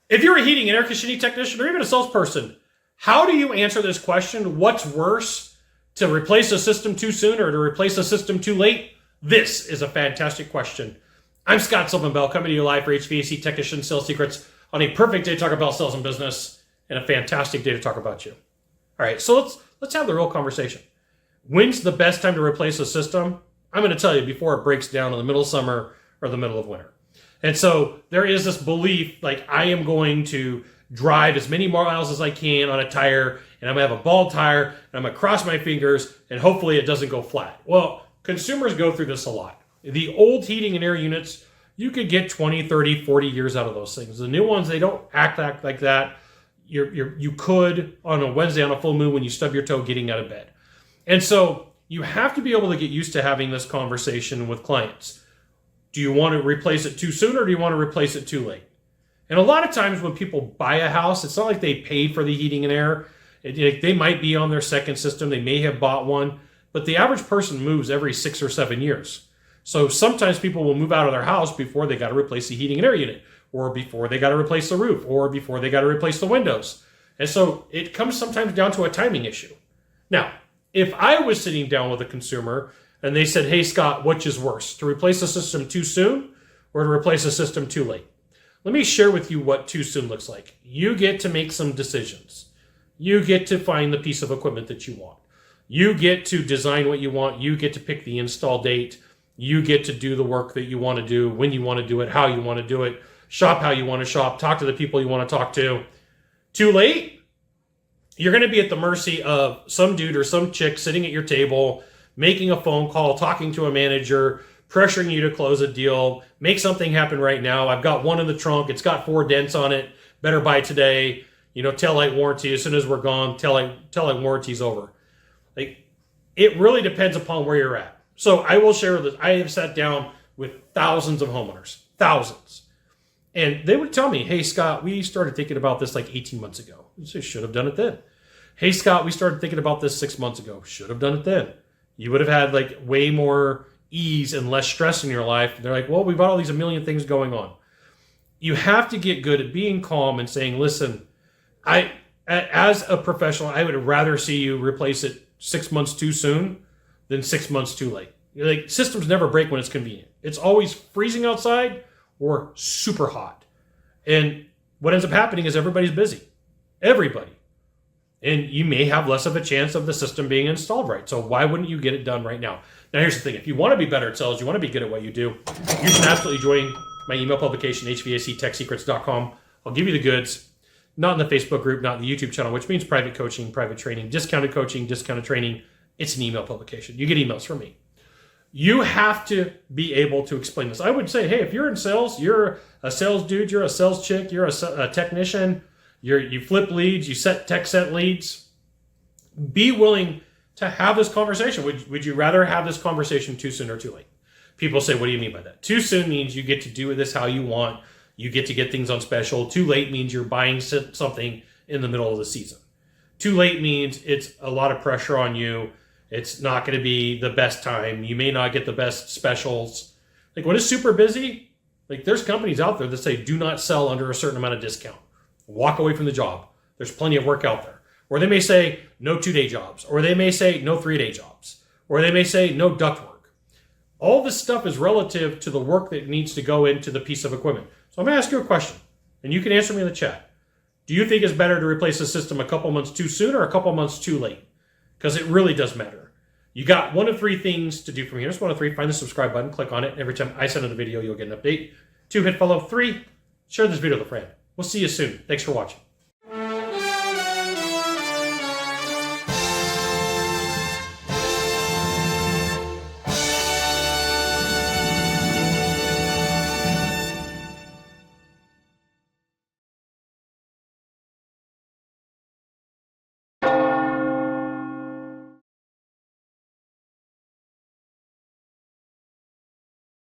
If you're a heating and air conditioning technician or even a salesperson, how do you answer this question? What's worse, to replace a system too soon or to replace a system too late? This is a fantastic question. I'm Scott Silverman-Bell, coming to you live for HVAC Technician Sales Secrets on a perfect day to talk about sales and business and a fantastic day to talk about you. All right, so let's have the real conversation. When's the best time to replace a system? I'm going to tell you before it breaks down in the middle of summer or the middle of winter. And so there is this belief, like, I am going to drive as many miles as I can on a tire, and I'm going to have a bald tire, and I'm going to cross my fingers, and hopefully it doesn't go flat. Well, consumers go through this a lot. The old heating and air units, you could get 20, 30, 40 years out of those things. The new ones, they don't act like that. You could, on a Wednesday on a full moon when you stub your toe getting out of bed. And so you have to be able to get used to having this conversation with clients. Do you want to replace it too soon or do you want to replace it too late? And a lot of times when people buy a house, it's not like they paid for the heating and air. They might be on their second system. They may have bought one, but the average person moves every 6 or 7 years. So sometimes people will move out of their house before they got to replace the heating and air unit, or before they got to replace the roof, or before they got to replace the windows. And so it comes sometimes down to a timing issue. Now, if I was sitting down with a consumer and they said, hey, Scott, which is worse, to replace a system too soon or to replace a system too late? Let me share with you what too soon looks like. You get to make some decisions. You get to find the piece of equipment that you want. You get to design what you want. You get to pick the install date. You get to do the work that you want to do, when you want to do it, how you want to do it, shop how you want to shop, talk to the people you want to talk to. Too late? You're going to be at the mercy of some dude or some chick sitting at your table, making a phone call, talking to a manager, pressuring you to close a deal, make something happen right now. I've got one in the trunk. It's got 4 dents on it. Better buy today. Taillight warranty. As soon as we're gone, taillight warranty's over. It really depends upon where you're at. So I will share this. I have sat down with thousands of homeowners, thousands. And they would tell me, hey, Scott, we started thinking about this like 18 months ago. So should have done it then. Hey, Scott, we started thinking about this 6 months ago. Should have done it then. You would have had like way more ease and less stress in your life. They're like, well, we've got all these a million things going on. You have to get good at being calm and saying, listen, as a professional, I would rather see you replace it 6 months too soon than 6 months too late. Systems never break when it's convenient. It's always freezing outside or super hot. And what ends up happening is everybody's busy. Everybody. And you may have less of a chance of the system being installed right. So why wouldn't you get it done right now? Now, here's the thing. If you want to be better at sales, you want to be good at what you do, you should absolutely join my email publication, hvactechsecrets.com. I'll give you the goods, not in the Facebook group, not in the YouTube channel, which means private coaching, private training, discounted coaching, discounted training. It's an email publication. You get emails from me. You have to be able to explain this. I would say, hey, if you're in sales, you're a sales dude, you're a sales chick, you're a technician, you flip leads, you set leads. Be willing to have this conversation. Would you rather have this conversation too soon or too late? People say, what do you mean by that? Too soon means you get to do this how you want. You get to get things on special. Too late means you're buying something in the middle of the season. Too late means it's a lot of pressure on you. It's not going to be the best time. You may not get the best specials. When it's super busy, there's companies out there that say do not sell under a certain amount of discount. Walk away from the job. There's plenty of work out there. Or they may say no 2-day jobs. Or they may say no 3-day jobs. Or they may say no duct work. All this stuff is relative to the work that needs to go into the piece of equipment. So I'm going to ask you a question, and you can answer me in the chat. Do you think it's better to replace a system a couple months too soon or a couple months too late? Because it really does matter. You got 1 of 3 things to do from here. Just 1 of 3. Find the subscribe button. Click on it. Every time I send out a video, you'll get an update. 2, hit follow. 3, share this video with a friend. We'll see you soon. Thanks for watching.